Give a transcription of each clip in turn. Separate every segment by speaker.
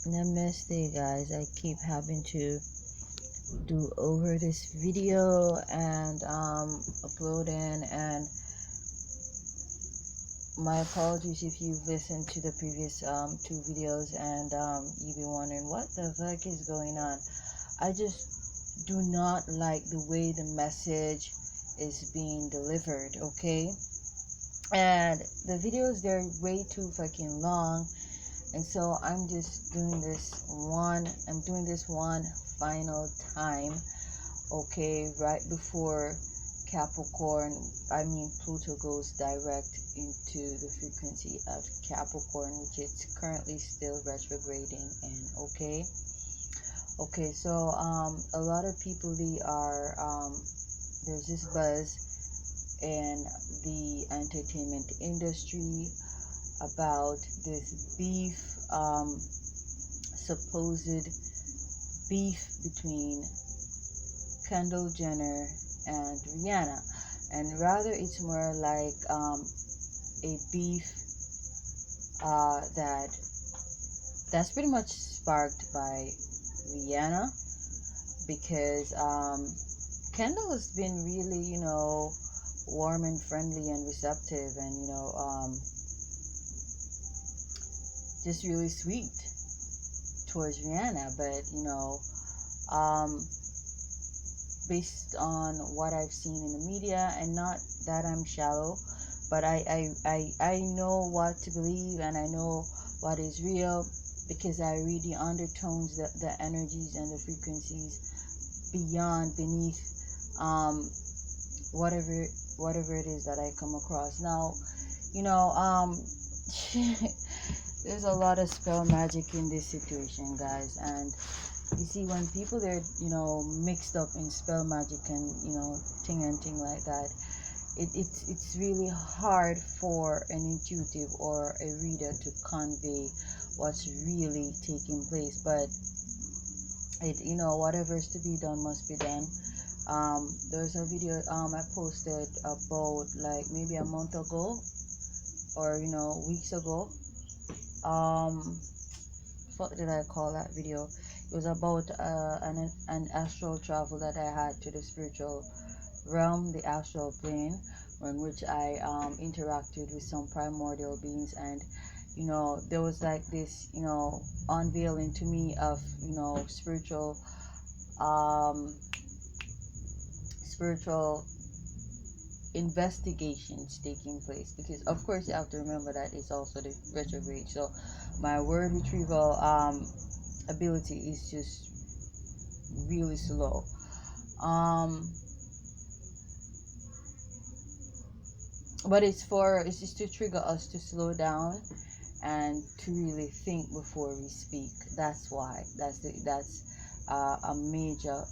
Speaker 1: Namaste, guys. I keep having to do over this video and uploading, and my apologies if you've listened to the previous two videos and you've been wondering what the fuck is going on. I just do not like the way the message is being delivered, okay? And the videos, they're way too fucking long, and so I'm doing this one final time, okay, right before Capricorn, I mean Pluto goes direct into the frequency of Capricorn, which is currently still retrograding in. Okay, so a lot of people, they are there's this buzz in the entertainment industry about this supposed beef between Kendall Jenner and Rihanna, and rather it's more like a beef that's pretty much sparked by Rihanna, because Kendall has been really, warm and friendly and receptive, and just really sweet towards Rihanna. But um, based on what I've seen in the media, and not that I'm shallow, but I know what to believe, and I know what is real, because I read the undertones, the energies and the frequencies beyond, beneath, um, whatever whatever it is that I come across. Now, you know, there's a lot of spell magic in this situation, guys, and you see, when people, they're mixed up in spell magic and thing like that, it's really hard for an intuitive or a reader to convey what's really taking place. But whatever's to be done must be done. There's a video I posted about like maybe a month ago, or weeks ago. What did I call that video? It was about an astral travel that I had to the spiritual realm, the astral plane, in which I interacted with some primordial beings, and there was like this unveiling to me of um spiritual investigations taking place, because of course you have to remember that it's also the retrograde. So my word retrieval ability is just really slow. um but it's just to trigger us to slow down and to really think before we speak. That's why, that's a major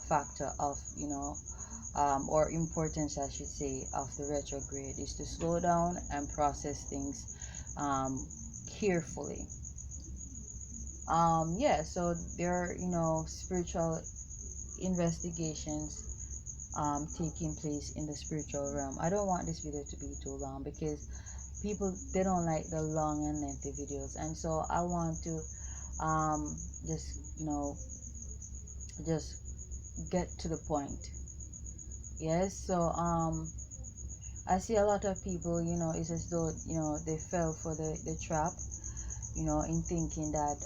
Speaker 1: factor of or importance, I should say, of the retrograde, is to slow down and process things carefully. Yeah, so there are spiritual investigations taking place in the spiritual realm. I don't want this video to be too long, because people, they don't like the long and lengthy videos, and so I want to just just get to the point. Yes, so I see a lot of people, it's as though they fell for the trap, in thinking that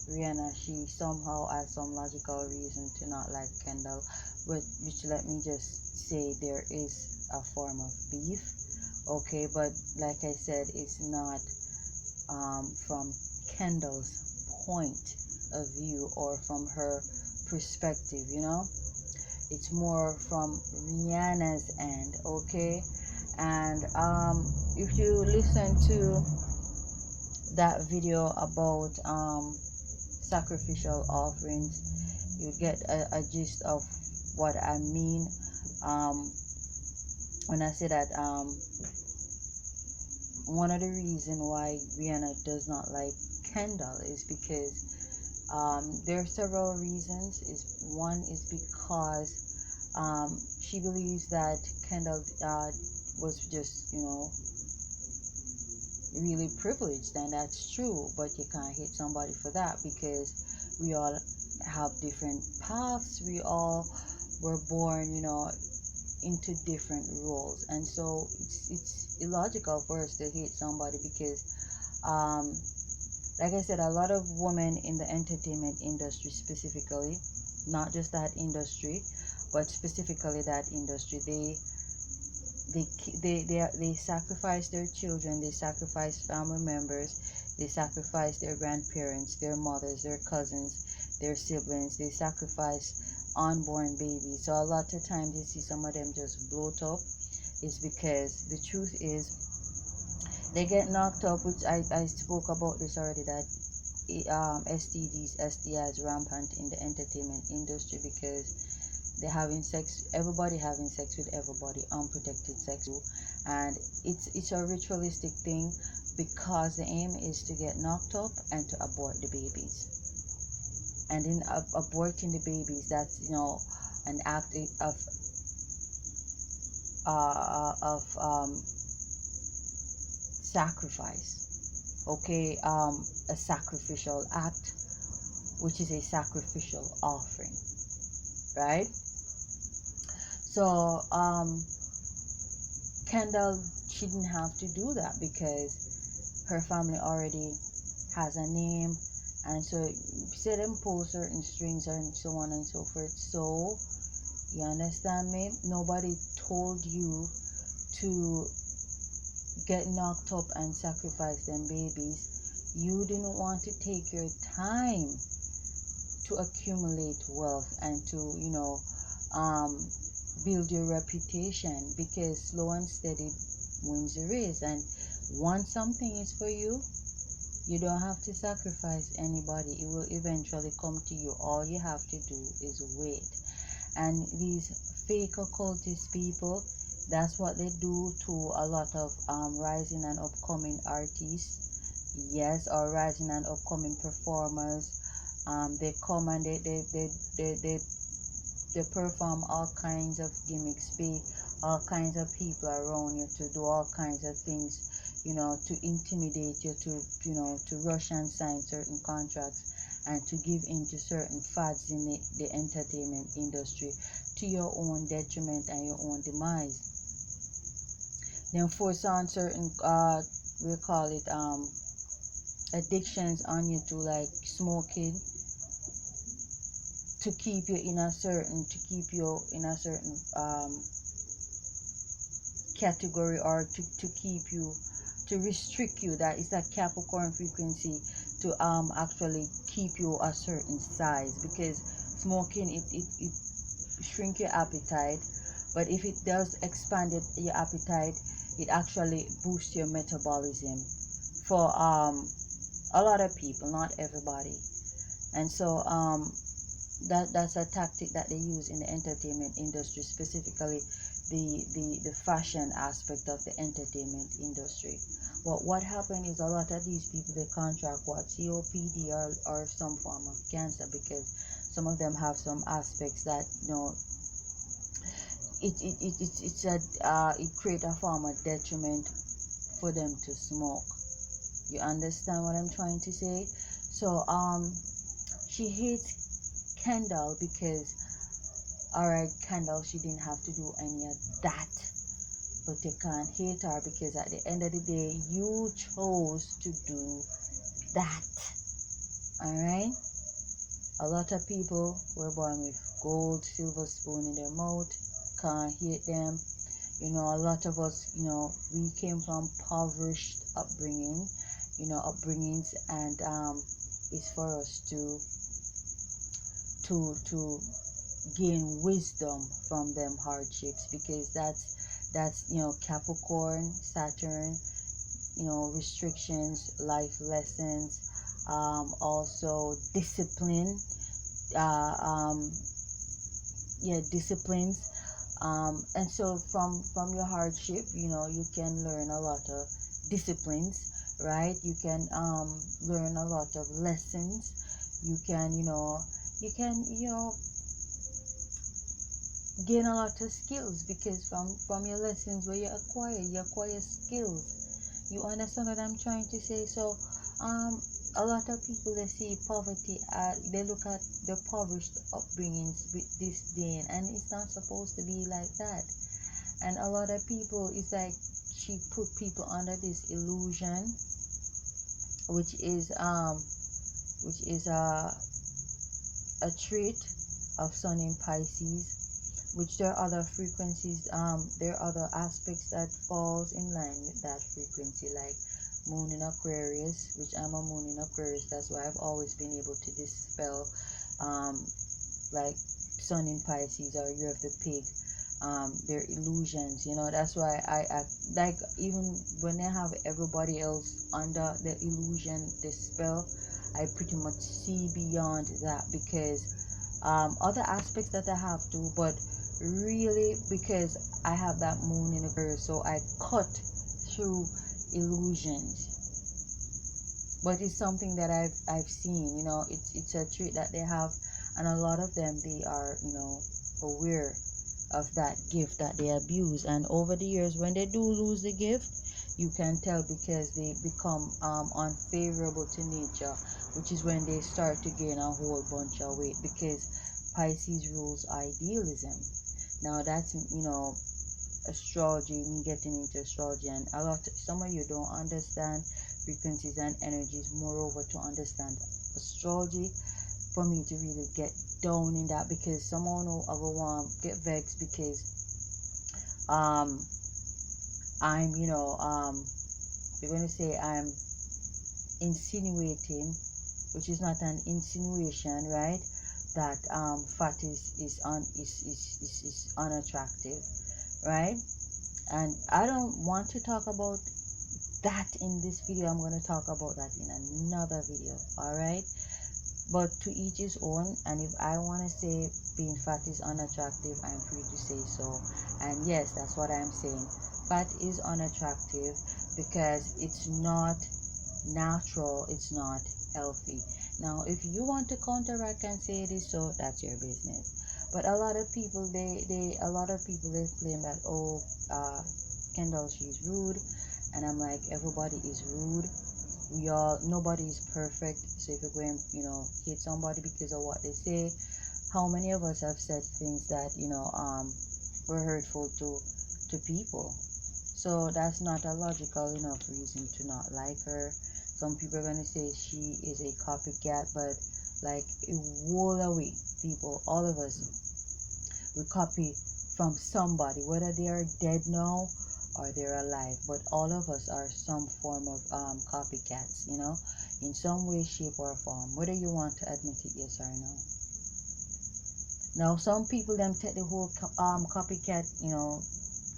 Speaker 1: Rihanna, she somehow has some logical reason to not like Kendall, which, let me just say, there is a form of beef, okay, but like I said, it's not from Kendall's point of view or from her perspective, it's more from Rihanna's end, okay. And if you listen to that video about sacrificial offerings, you get a gist of what I mean um, when I say that one of the reasons why Rihanna does not like Kendall is because there are several reasons. One is because she believes that Kendall was just really privileged, and that's true, but you can't hate somebody for that, because we all have different paths. We all were born, into different roles, and so it's illogical for us to hate somebody, because um like I said, a lot of women in the entertainment industry specifically, not just that industry, but specifically that industry, they sacrifice their children, they sacrifice family members, they sacrifice their grandparents, their mothers, their cousins, their siblings, they sacrifice unborn babies. So a lot of times you see some of them just bloat up, is because the truth is they get knocked up, which I spoke about this already, that STDs, STIs rampant in the entertainment industry, because they're having sex, everybody having sex with everybody, unprotected sex too, and it's a ritualistic thing, because the aim is to get knocked up and to abort the babies. And in aborting the babies, that's an act of sacrifice. Okay, a sacrificial act, which is a sacrificial offering, right? So Kendall, she didn't have to do that, because her family already has a name, and so say them pull certain strings and so on and so forth. So you understand me? Nobody told you to get knocked up and sacrifice them babies. You didn't want to take your time to accumulate wealth and to um, build your reputation, because slow and steady wins the race. And once something is for you, you don't have to sacrifice anybody. It will eventually come to you. All you have to do is wait. And these fake occultist people, that's what they do to a lot of rising and upcoming artists, yes, or rising and upcoming performers. They come and they perform all kinds of gimmicks, pay all kinds of people around you to do all kinds of things, to intimidate you, to rush and sign certain contracts, and to give in to certain fads in the entertainment industry, to your own detriment and your own demise. Then force on certain we call it addictions on you, to like smoking, to keep you in a certain category, or to keep you, to restrict you. That is that Capricorn frequency, to actually keep you a certain size, because smoking, it shrink your appetite, but if it does expand your appetite, it actually boosts your metabolism for a lot of people, not everybody. And so that's a tactic that they use in the entertainment industry, specifically the fashion aspect of the entertainment industry. But what happened is, a lot of these people, they contract what, COPD, or some form of cancer, because some of them have some aspects that it create a form of detriment for them to smoke. You understand what I'm trying to say? So she hates Kendall because, alright, Kendall, she didn't have to do any of that. But you can't hate her, because at the end of the day, you chose to do that. Alright? A lot of people were born with gold, silver spoon in their mouth. Can't hate them. A lot of us, we came from impoverished upbringings, and it's for us to gain wisdom from them hardships, because that's Capricorn, Saturn, restrictions, life lessons, also discipline, uh, um, disciplines, and so from your hardship, you can learn a lot of disciplines, right? You can learn a lot of lessons. You can gain a lot of skills, because from your lessons where you acquire skills. You understand what I'm trying to say? So, a lot of people, they see poverty, they look at the impoverished upbringings with this day, and it's not supposed to be like that. And a lot of people, it's like she put people under this illusion, which is which is a trait of Sun in Pisces, which there are other frequencies, there are other aspects that falls in line with that frequency, like Moon in Aquarius, which I'm a Moon in Aquarius. That's why I've always been able to dispel, like Sun in Pisces or Year of the Pig, their illusions. That's why I like, even when I have everybody else under the illusion, the spell, I pretty much see beyond that, because other aspects that I have to, but really, because I have that moon in Aquarius, so I cut through illusions. But it's something that I've seen. It's a trait that they have, and a lot of them, they are aware of that gift that they abuse, and over the years, when they do lose the gift, you can tell, because they become unfavorable to nature, which is when they start to gain a whole bunch of weight, because Pisces rules idealism. Now that's astrology, me getting into astrology, and some of you don't understand frequencies and energies. Moreover, to understand astrology, for me to really get down in that, because someone will ever want get vexed, because I'm you're gonna say I'm insinuating, which is not an insinuation, right? That fat is unattractive, right? And I don't want to talk about that in this video. I'm going to talk about that in another video. All right, but to each his own. And if I want to say being fat is unattractive, I'm free to say so. And yes, that's what I'm saying. Fat is unattractive because it's not natural, it's not healthy. Now if you want to counteract and say it is so, that's your business. But a lot of people, they claim that, oh, Kendall, she's rude. And I'm like, everybody is rude. Nobody is perfect. So if you're going, hate somebody because of what they say, how many of us have said things that were hurtful to people? So that's not a logical enough reason to not like her. Some people are gonna say she is a copycat, but like a wall away, people, all of us, we copy from somebody, whether they are dead now or they're alive. But all of us are some form of copycats, in some way, shape, or form, whether you want to admit it, yes or no. Now, some people them take the whole copycat,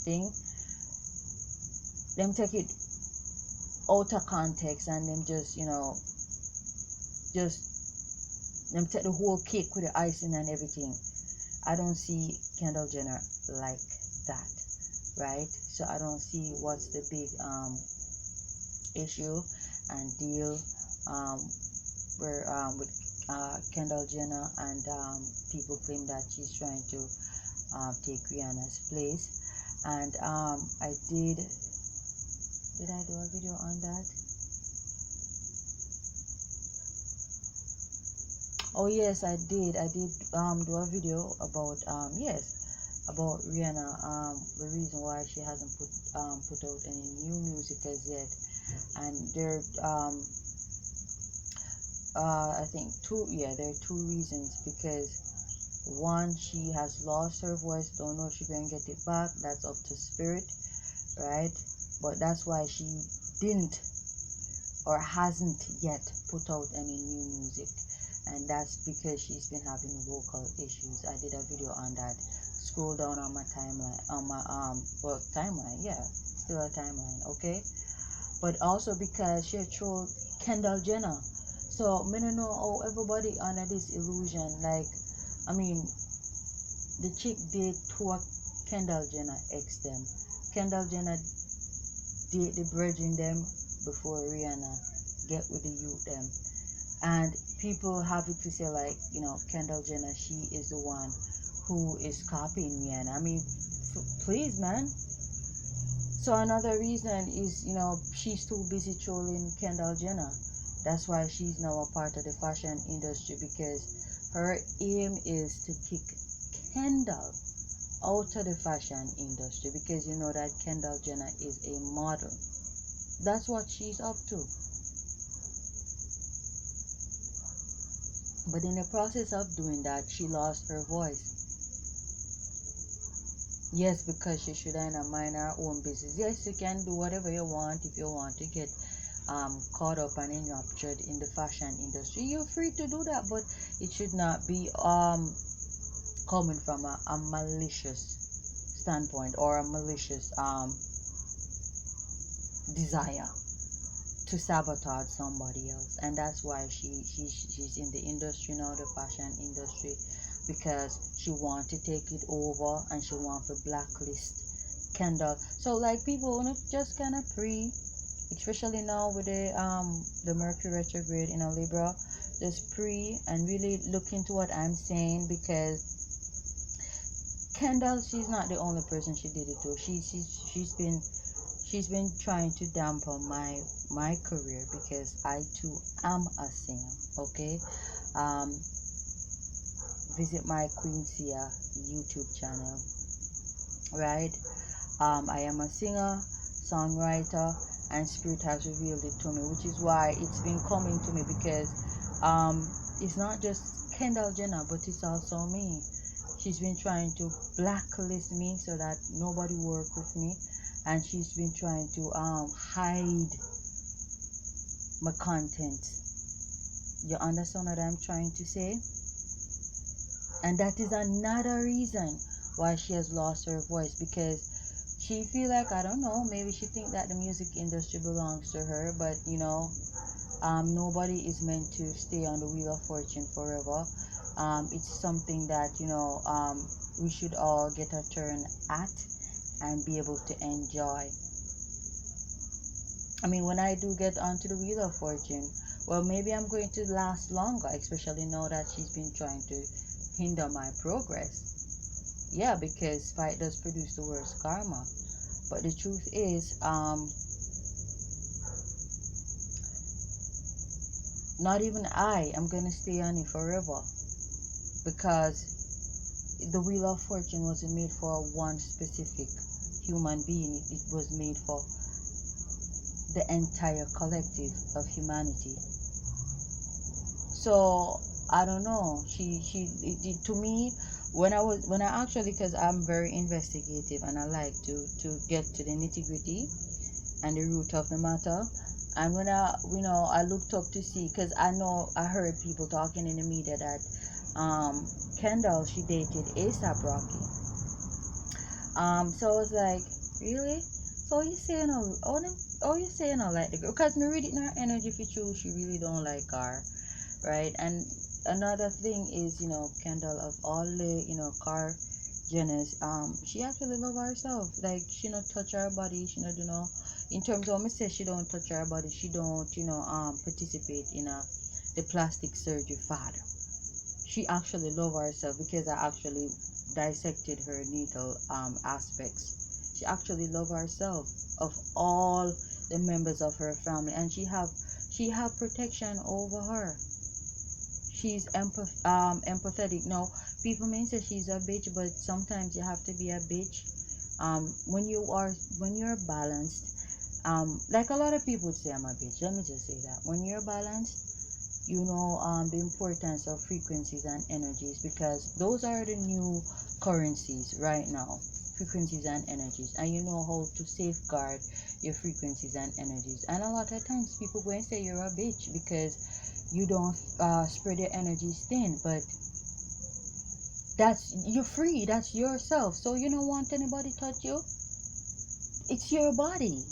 Speaker 1: thing, them take it out of context, and them just them take the whole cake with the icing and everything. I don't see Kendall Jenner like that, right? So I don't see what's the big issue and deal where with Kendall Jenner, and people claim that she's trying to take Rihanna's place. And I did I do a video on that? Oh yes, I did do a video about about Rihanna, the reason why she hasn't put out any new music as yet. And there I think there are two reasons. Because one, she has lost her voice, don't know if she's gonna get it back. That's up to spirit, right? But that's why she didn't or hasn't yet put out any new music, and that's because she's been having vocal issues. I did a video on that. Scroll down on my timeline, on my timeline, yeah, still a timeline, okay? But also because she trolled Kendall Jenner. So I don't know how everybody under this illusion, like, I mean, the chick did to Kendall Jenner ex them. Kendall Jenner date the brethren them before Rihanna get with the youth them. And people have it to say, like, Kendall Jenner, she is the one who is copying Rihanna. I mean, please, man. So another reason is, she's too busy trolling Kendall Jenner. That's why she's now a part of the fashion industry, because her aim is to kick Kendall out of the fashion industry, because you know that Kendall Jenner is a model. That's what she's up to. But in the process of doing that, she lost her voice. Yes, because she should have mind her own business. Yes, you can do whatever you want if you want to get caught up and enraptured in the fashion industry. You're free to do that, but it should not be coming from a malicious standpoint or a malicious desire to sabotage somebody else. And that's why she's in the industry now, the fashion industry, because she wants to take it over and she wants to blacklist Kendall. So like people want to just kind of especially now with the Mercury retrograde in a Libra, just pray and really look into what I'm saying, because Kendall, she's not the only person she did it to. She's been trying to dampen my career, because I too am a singer. Okay, visit my Queen Sia YouTube channel. Right, I am a singer, songwriter, and Spirit has revealed it to me, which is why it's been coming to me, because it's not just Kendall Jenner, but it's also me. She's been trying to blacklist me so that nobody work with me, and she's been trying to hide my content. You understand what I'm trying to say? And that is another reason why she has lost her voice, because she feel like, I don't know, maybe she think that the music industry belongs to her, but nobody is meant to stay on the wheel of fortune forever. It's something that we should all get a turn at and be able to enjoy. I mean, when I do get onto the wheel of fortune, well, maybe I'm going to last longer, especially now that she's been trying to hinder my progress. Yeah, because fight does produce the worst karma. But the truth is, not even I am going to stay on it forever, because the wheel of fortune wasn't made for one specific human being. It was made for the entire collective of humanity. So I don't know. To me, when I actually, because I'm very investigative and I like to get to the nitty gritty and the root of the matter. And when I looked up to see, because I heard people talking in the media that Kendall, she dated ASAP Rocky. So I was like, really? So you saying you saying like the girl? Because me read it in her energy for true, she really don't like her, right? And another thing is, Kendall, of all the car Jenners, she actually love herself. Like, she not touch her body, she not in terms of me say she don't touch her body, she don't participate in the plastic surgery fad. She actually love herself, because I actually dissected her natal aspects. She actually love herself of all the members of her family, and she have protection over her. She's empathetic. No, people may say she's a bitch, but sometimes you have to be a bitch. When you're balanced, like a lot of people would say I'm a bitch. Let me just say that when you're balanced, the importance of frequencies and energies, because those are the new currencies right now. Frequencies and energies, and you know how to safeguard your frequencies and energies. And a lot of times people go and say you're a bitch because you don't spread your energies thin, but you're free, that's yourself, so you don't want anybody touch you. It's your body.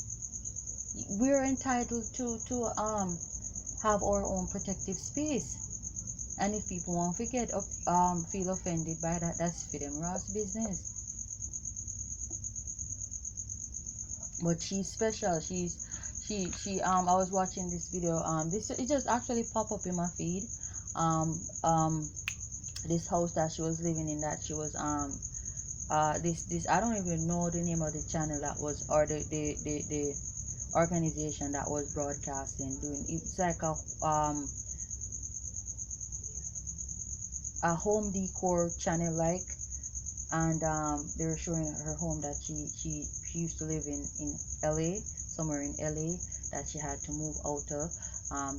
Speaker 1: We're entitled to have our own protective space, and if people won't feel offended by that, that's for them Ross business. But she's special. I was watching this video, it just actually pop up in my feed. This house that she was living in, that she was this I don't even know the name of the channel that was, or the organization that was broadcasting, doing it's like a home decor channel, like, and they were showing her home that she used to live in LA, somewhere in LA, that she had to move out of,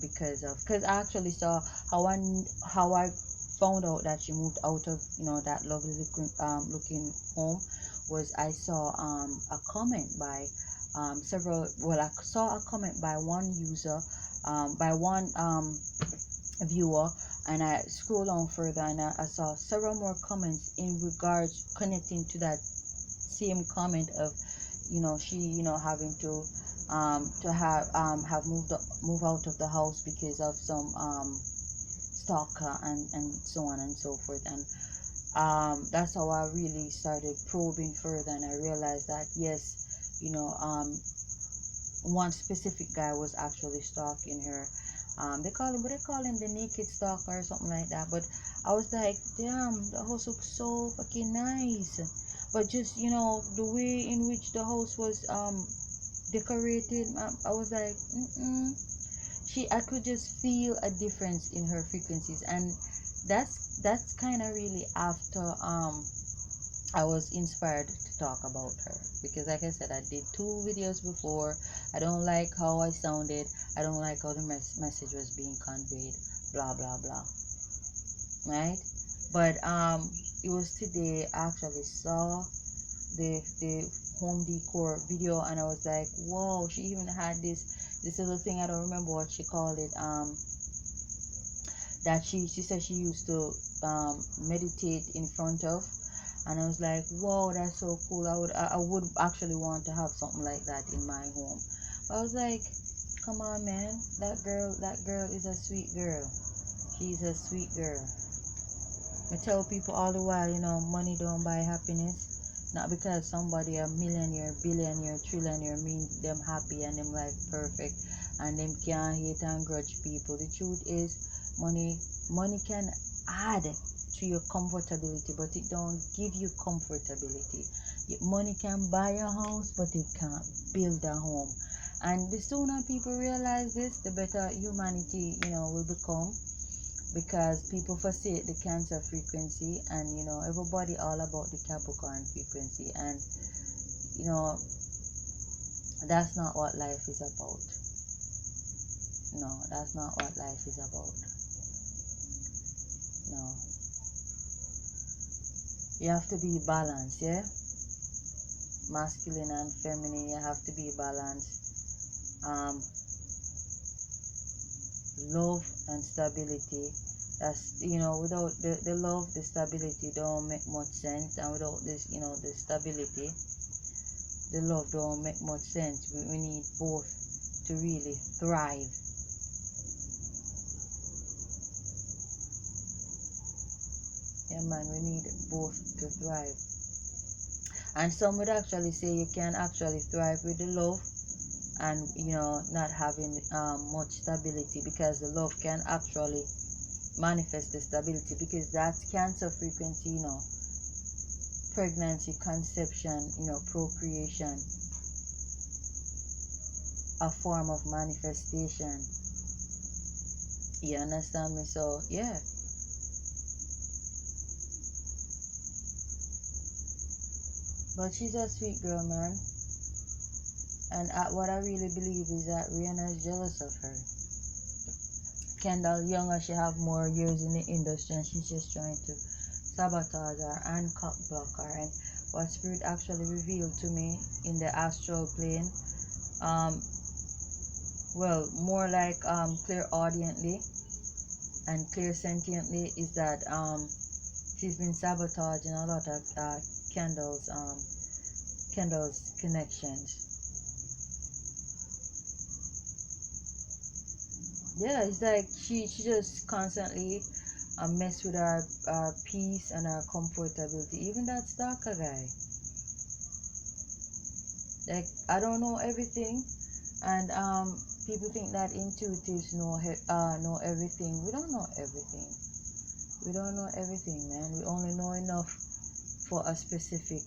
Speaker 1: because I actually saw how I found out that she moved out of, that lovely looking home, was I saw a comment by several, well, I saw a comment by one user, by one viewer, and I scroll on further, and I saw several more comments in regards connecting to that same comment of, she, having to have move out of the house because of some stalker, and so on and so forth. And that's how I really started probing further, and I realized that yes, one specific guy was actually stalking her. They call him the naked stalker or something like that. But I was like, damn, the house looks so fucking nice. But just, the way in which the house was decorated, I was like, mm-mm. I could just feel a difference in her frequencies, and that's kind of really after I was inspired to talk about her, because like I said, I did 2 videos before. I don't like how I sounded. I don't like how the message was being conveyed. Blah blah blah. Right? But it was today I actually saw the home decor video, and I was like, whoa! She even had this little thing. I don't remember what she called it. That she said she used to meditate in front of, and I was like, wow, that's so cool. I would actually want to have something like that in my home. But I was like, come on, man, that girl is a sweet girl. She's a sweet girl. I tell people all the while, money don't buy happiness. Not because somebody a millionaire, billionaire, trillionaire mean them happy and them life perfect, and them can't hate and grudge people. The truth is, money can add to your comfortability, but it don't give you comfortability. Money can buy a house, but it can't build a home. And the sooner people realize this, the better humanity, will become, because people forsake the Cancer frequency, and everybody all about the Capricorn frequency, and that's not what life is about. No, that's not what life is about. No, you have to be balanced, yeah, masculine and feminine. You have to be balanced. Love and stability, that's, without the love, the stability don't make much sense, and without this, the stability, the love don't make much sense. We need both to really thrive. Yeah, man, we need both to thrive. And some would actually say you can actually thrive with the love, and not having much stability, because the love can actually manifest the stability, because that's Cancer frequency, pregnancy, conception, procreation, a form of manifestation. You understand me? So yeah. But she's a sweet girl, man. And what I really believe is that Rihanna is jealous of her. Kendall younger, she have more years in the industry, and she's just trying to sabotage her and cock block her. And what Spirit actually revealed to me in the astral plane, well, more like clear audiently and clear sentiently, is that she's been sabotaging a lot of Kendall's connections. Yeah, it's like she just constantly mess with our peace and our comfortability. Even that stalker guy, like, I don't know everything, and people think that intuitives know everything. We don't know everything. We don't know everything, man. We only know enough for a specific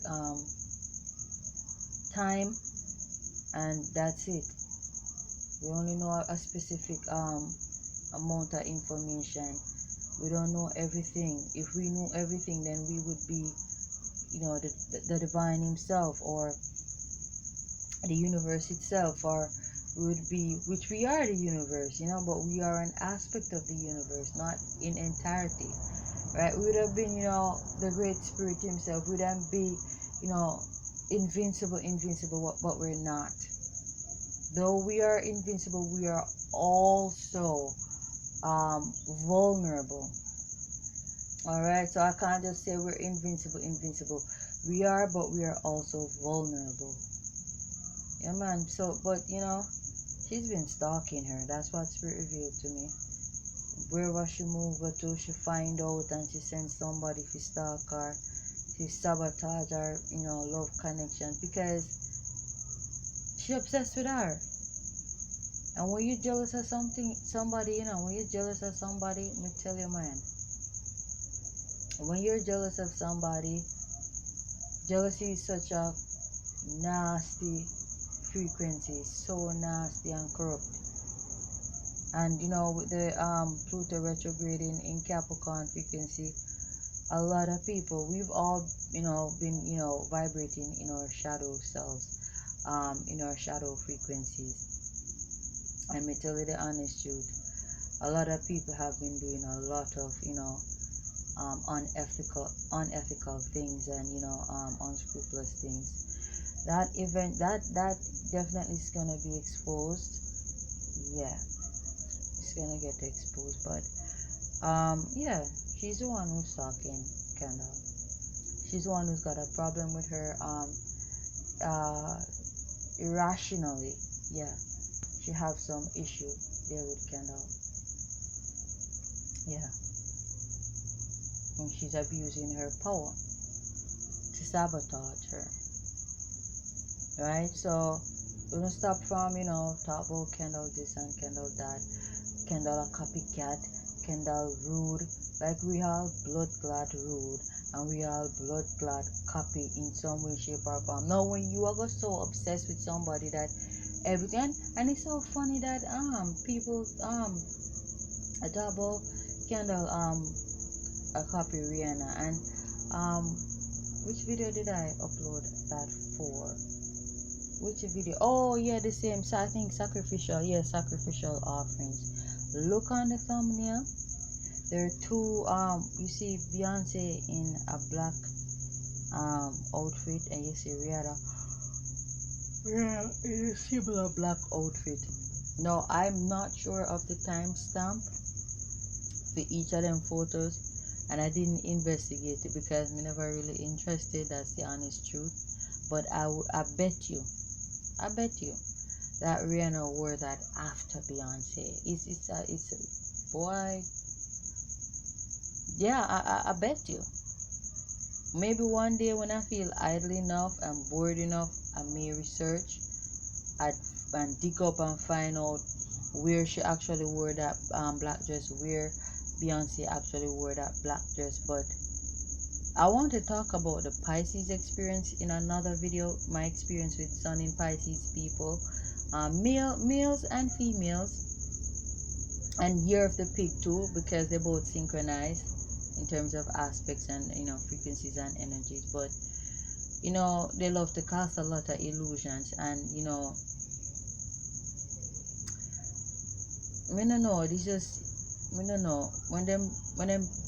Speaker 1: time, and that's it. We only know a specific amount of information. We don't know everything. If we knew everything, then we would be, you know, the divine himself, or the universe itself, or we would be, which we are the universe, you know, but we are an aspect of the universe, not in entirety, right? We would have been, you know, the great spirit himself. We wouldn't be, you know, invincible, but we're not. Though we are invincible, we are also vulnerable. All right, so I can't just say we're invincible. We are, but we are also vulnerable. Yeah, man. So, but you know, she's been stalking her. That's what Spirit revealed to me. Wherever she move her to, she find out, and she sends somebody to stalk her, to sabotage her, you know, love connection, because she obsessed with her. And when you're jealous of somebody, you know, when you're jealous of somebody, let me tell you, man, when you're jealous of somebody, jealousy is such a nasty frequency, so nasty and corrupt. And you know, with the Pluto retrograding in Capricorn frequency, a lot of people, we've all, you know, been, you know, vibrating in our shadow selves, in our shadow frequencies. And me tell you the honest truth, a lot of people have been doing a lot of, you know, unethical things, and you know, unscrupulous things. That event, that definitely is gonna be exposed. Yeah, it's gonna get exposed. But yeah, she's the one who's talking, Kendall. She's the one who's got a problem with her irrationally. Yeah, she have some issue there with Kendall. Yeah, and she's abusing her power to sabotage her. Right? So we don't stop from, you know, talk about Kendall this and Kendall that. Kendall a copycat, Kendall rude. Like, we all blood clot rude, and we all blood clot copy in some way, shape, or form. Now, when you are so obsessed with somebody that everything, and it's so funny that people I talk about Kendall a copy Rihanna, and which video did I upload that for? Which video? Oh yeah, the same. So I think sacrificial. Yeah, sacrificial offerings. Look on the thumbnail. There are two. You see Beyonce in a black outfit, and you see Rihanna. Yeah, in a similar black outfit. No, I'm not sure of the timestamp for each of them photos, and I didn't investigate it because I'm never really interested. That's the honest truth. But I bet you that Rihanna wore that after Beyonce. It's a boy. Yeah, I bet you. Maybe one day when I feel idle enough and bored enough, I may research and dig up and find out where she actually wore that black dress, where Beyonce actually wore that black dress. But I want to talk about the Pisces experience in another video, my experience with Sun in Pisces people, males and females, and Year of the Pig too, because they both synchronize in terms of aspects and, you know, frequencies and energies. But you know, they love to cast a lot of illusions, and you know, I don't know, it's just, I don't know, when them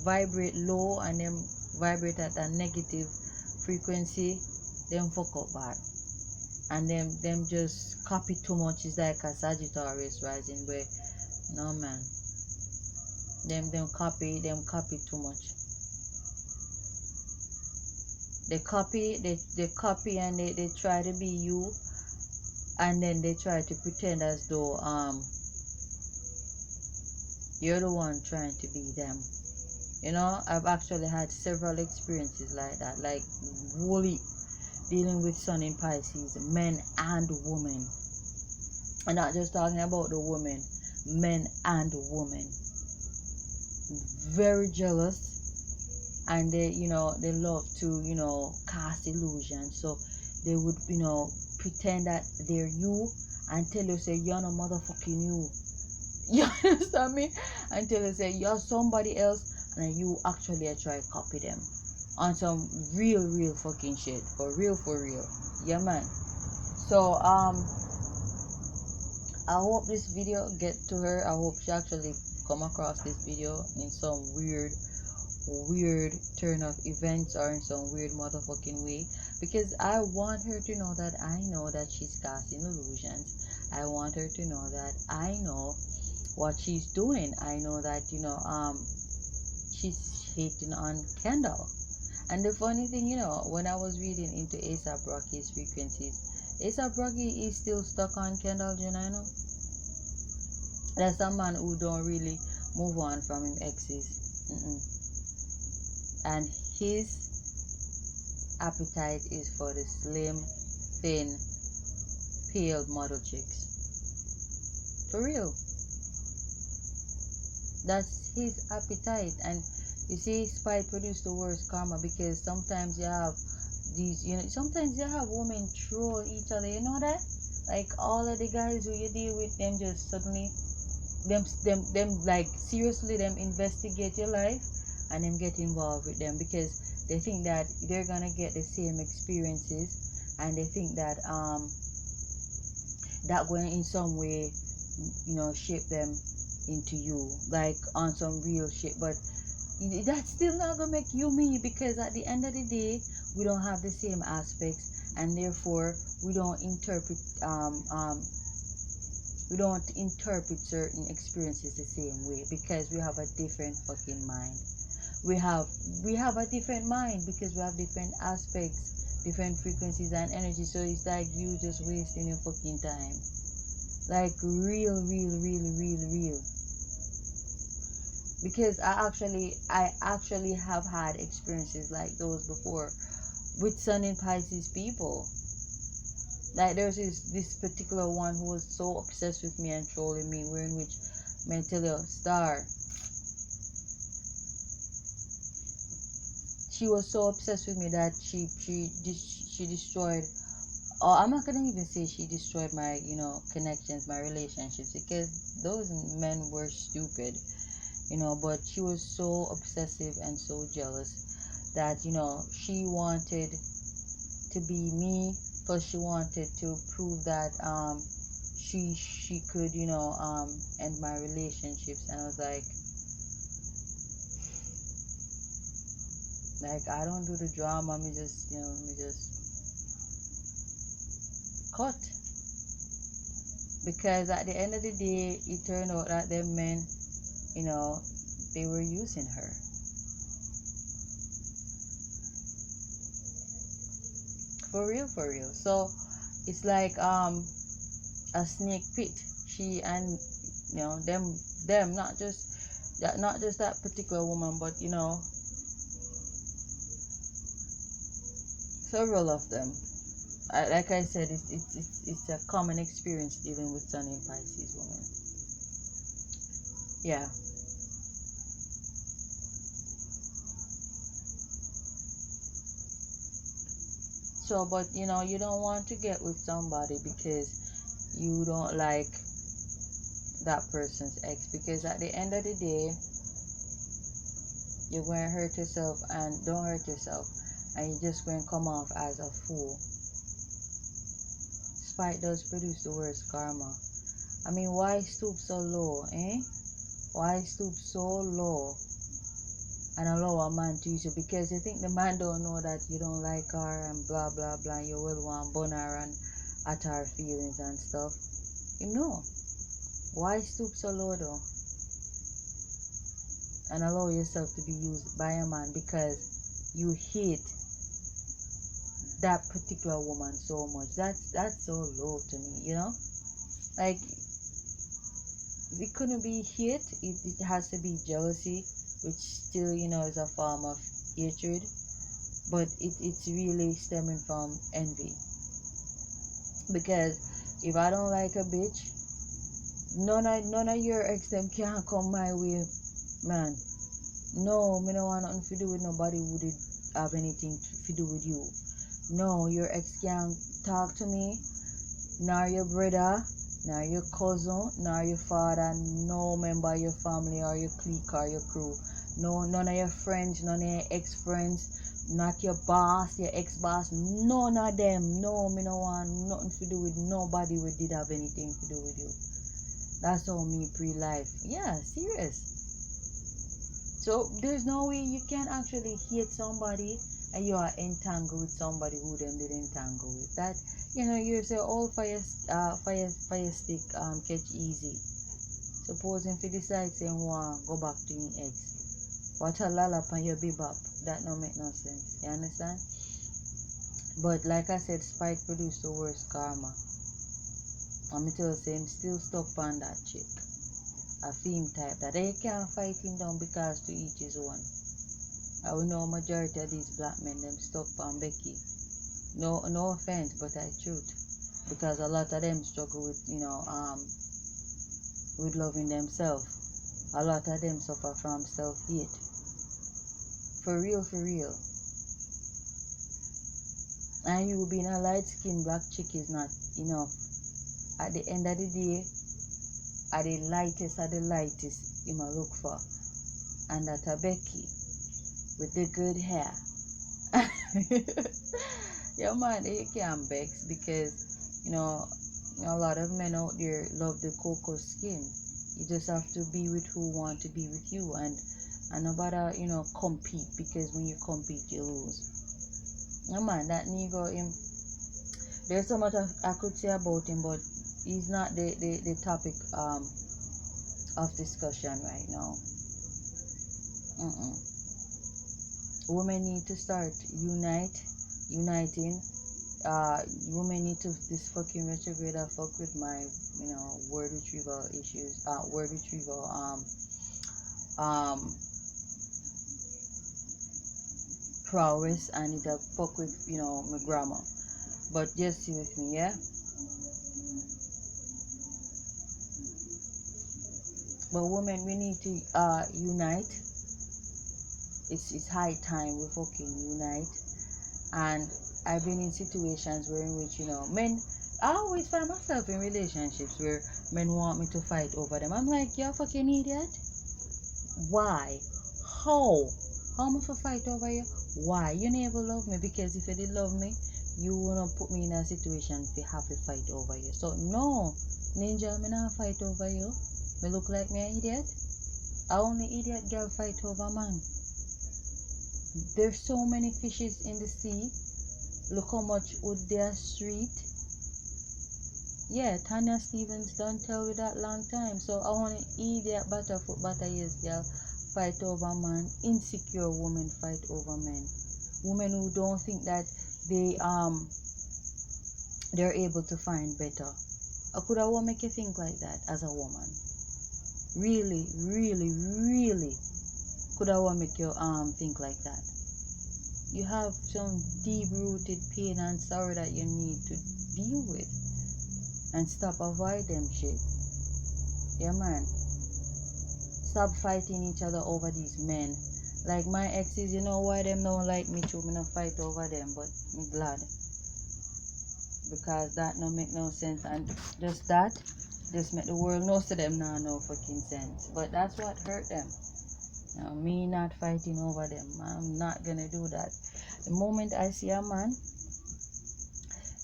Speaker 1: vibrate low and them vibrate at a negative frequency, them fuck up bad. And them just copy too much. Is like a Sagittarius rising, where no man, them copy too much. They copy and they try to be you, and then they try to pretend as though you're the one trying to be them. You know, I've actually had several experiences like that, like wholly dealing with Sun in Pisces, men and women. I'm not just talking about the women, men and women. Very jealous, and they, they love to, cast illusions. So they would, pretend that they're you and tell you, say, you're no motherfucking you. You understand me? Until they say you're somebody else, and then you actually try to copy them on some real fucking shit. For real, for real. Yeah, man. So I hope this video get to her. I hope she actually come across this video in some weird turn of events, or in some weird motherfucking way, because I want her to know that I know that she's casting illusions. I want her to know that I know what she's doing. I know that, she's hating on Kendall. And the funny thing, when I was reading into ASAP Rocky's frequencies, ASAP Rocky is still stuck on Kendall Jenner. That's a man who don't really move on from him exes. And his appetite is for the slim, thin, pale model chicks. For real. That's his appetite. And you see, spite produce the worst karma, because sometimes you have these, sometimes you have women troll each other. You know that? Like all of the guys who you deal with, them just suddenly, them like seriously, them investigate your life and them get involved with them, because they think that they're gonna get the same experiences, and they think that that going in some way, shape them into you, like on some real shit. But that's still not gonna make you me, because at the end of the day, we don't have the same aspects, and therefore we don't interpret certain experiences the same way, because we have a different fucking mind. We have a different mind, because we have different aspects, different frequencies and energy. So it's like you just wasting your fucking time, like real, because I actually have had experiences like those before with Sun in Pisces people. Like there's this particular one who was so obsessed with me and trolling me, wherein which Mental Star, she was so obsessed with me that she destroyed. Oh, I'm not gonna even say she destroyed my, connections, my relationships, because those men were stupid, but she was so obsessive and so jealous that, she wanted to be me, plus she wanted to prove that she could, end my relationships. And I was like I don't do the drama, me just cut. Because at the end of the day, it turned out that them men, they were using her. For real, for real. So it's like a snake pit. She and them not just that particular woman, but several of them. Like I said, it's a common experience dealing with Sun in Pisces women. Yeah. So, but you don't want to get with somebody because you don't like that person's ex, because at the end of the day, you're going to hurt yourself, and don't hurt yourself, and you're just going to come off as a fool. Spite does produce the worst karma. I mean, why stoop so low, eh? Why stoop so low and allow a man to use you? Because you think the man don't know that you don't like her and blah blah blah, you will want bun her and at her feelings and stuff. Why stoop so low though and allow yourself to be used by a man because you hate that particular woman so much? That's so low to me, like it couldn't be hate. It has to be jealousy, which still is a form of hatred, but it's really stemming from envy. Because if I don't like a bitch, none of your ex them can't come my way, man. No, me no want nothing to do with nobody who did have anything to do with you. No, your ex can't talk to me, nor your brother, nor your cousin, nor your father, no member of your family or your clique or your crew. No, none of your friends, none of your ex-friends, not your boss, your ex-boss, none of them. No, me no want nothing to do with nobody who did have anything to do with you. That's how me pre-life. Yeah, serious. So there's no way you can actually hate somebody and you are entangled with somebody who them did entangle with. That you say all fire stick catch easy. Supposing if you decide saying go back to your ex. What a lollop and your bebop. That don't make no sense. You understand? But like I said, spite produced the worst karma. I'm tell you, him still stuck on that chick. A theme type that they can't fight him down because to each his own. I will know majority of these black men them stuck on Becky. No offense, but I truth. Because a lot of them struggle with with loving themselves. A lot of them suffer from self-hate. For real, for real. And you being a light-skinned black chick is not enough. At the end of the day, are the lightest you might look for. And that a Becky with the good hair. Yeah, man, you can't vex because a lot of men out there love the cocoa skin. You just have to be with who want to be with you, and nobody compete, because when you compete you lose. Yeah, man, that Negro, him, there's so much I could say about him, but he's not the topic of discussion right now. Women need to start uniting. Women need to this fucking retrograde fuck with my word retrieval issues. Word retrieval prowess, and it fuck with my grammar. But just see with me, yeah. But women, we need to unite. It's high time we fucking unite. And I've been in situations where in which men. I always find myself in relationships where men want me to fight over them. I'm like, you're a fucking idiot. Why? How? How am I to fight over you? Why? You never love me, because if you did love me, you wouldn't put me in a situation if you have to fight over you. So no, Ninja, me not fight over you. Me look like me an idiot. A only idiot girl fight over man. There's so many fishes in the sea. Look how much wood there street. Yeah, Tanya Stevens don't tell you that long time. So I want to idiot butterfoot butteryears girl fight over man. Insecure women fight over men. Women who don't think that they're able to find better. How could a woman make you think like that as a woman? Really, really, really could a woman make you think like that? You have some deep-rooted pain and sorrow that you need to deal with, and stop avoid them shit. Yeah, man. Stop fighting each other over these men. Like my exes, you know why them don't like me too? Me not fight over them, but I'm glad, because that no make no sense, and just make the world know to them now no fucking sense. But that's what hurt them. Me not fighting over them. I'm not gonna do that. The moment I see a man,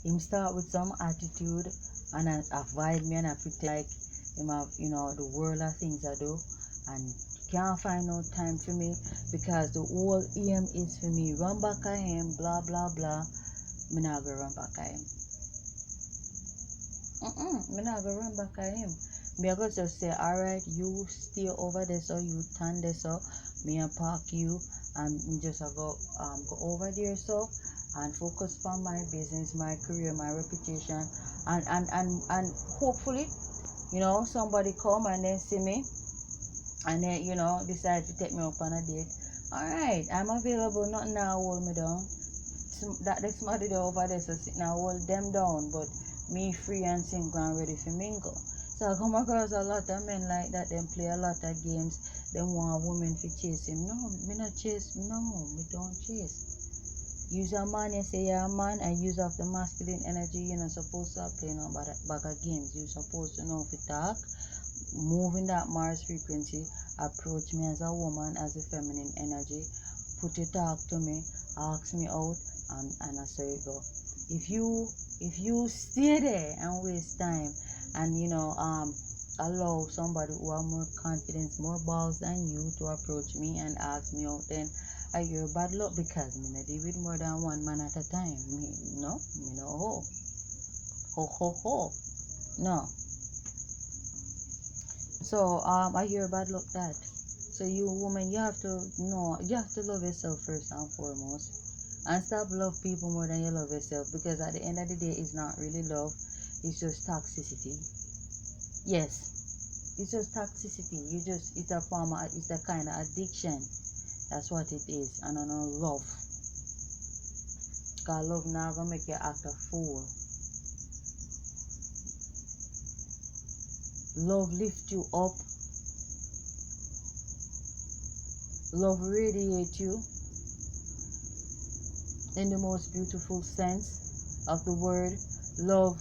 Speaker 1: him start with some attitude and avoid me, and I pretend like him have the world of things I do, and can't find no time for me, because the whole aim is for me run back at him, blah blah blah. Me not go run back at him. Me not go run back at him. Me I go just say, alright, you stay over there, so you turn there, so me and park you, and me just go over there, so, and focus on my business, my career, my reputation, and hopefully somebody come and then see me, and then decide to take me up on a date. Alright, I'm available. Nothing now hold me down. That the somebody there over there, so sit now hold them down, but me free and single and ready for mingle. So I come across a lot of men like that. Them play a lot of games. them want women to chase him. No, me not chase. No, me don't chase. Use a man, you say you're a man, and use of the masculine energy. You're not supposed to play no bag of games. You're supposed to know if you talk, move in that Mars frequency, approach me as a woman, as a feminine energy, put your talk to me, ask me out, and I say go. If you stay there and waste time and allow somebody who have more confidence, more balls than you to approach me and ask me out, then I hear bad luck because me not deal with more than one man at a time. Me no ho. No. So I hear bad luck that. So you woman, you have to know, you have to love yourself first and foremost. And stop love people more than you love yourself, because at the end of the day it's not really love, it's just toxicity. Yes, it's just toxicity. It's a form of, it's a kind of addiction. That's what it is. And I know love, because love now gonna make you act a fool. Love lift you up. Love radiate you in the most beautiful sense of the word. Love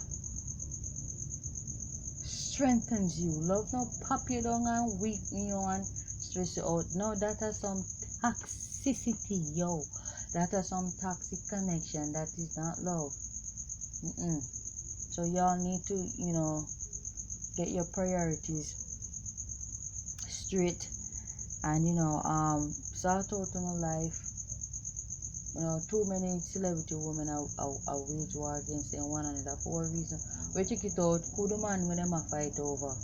Speaker 1: strengthens you. Love not pop you down and weak you and stress you out. No, that is some toxicity, yo. That is some toxic connection. That is not love. So y'all need to, get your priorities straight and sort out in life. Too many celebrity women are wage war against them one another for a reason. We check it out, who the man with them a fight over?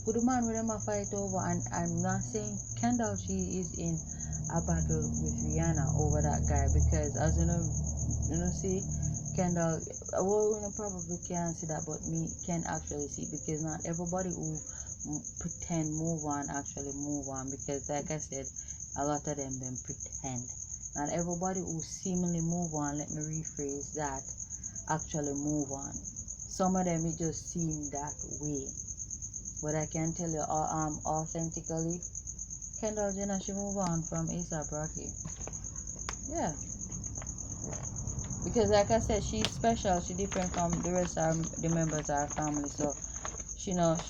Speaker 1: Who the man with them a fight over? And I'm not saying Kendall, she is in a battle with Rihanna over that guy, because as see, Kendall, well, probably can't see that, but me can actually see, because not everybody who pretend move on actually move on, because like I said, a lot of them pretend. Not everybody who seemingly move on, let me rephrase that, actually move on. Some of them it just seem that way. But I can tell you authentically, Kendall Jenner, she move on from A$AP Rocky. Yeah. Because like I said, she's special, she different from the rest of the members of her family. So she not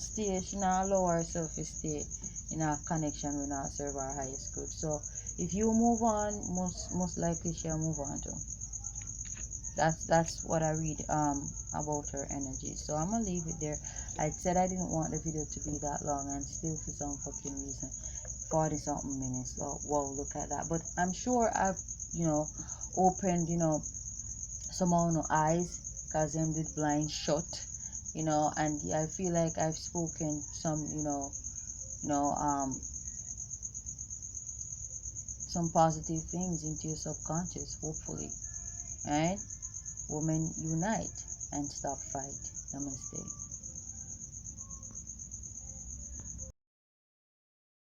Speaker 1: stay, she not allow herself to stay in a connection with not serve her highest good. So if you move on, most likely she'll move on too. That's what I read about her energy. So I'm gonna leave it there. I said I didn't want the video to be that long, and still for some fucking reason 40 something minutes. So whoa, look at that. But I'm sure I've opened some of no eyes, because them did blind shut, and I feel like I've spoken some some positive things into your subconscious, hopefully. Right? Women unite and stop fight. Namaste.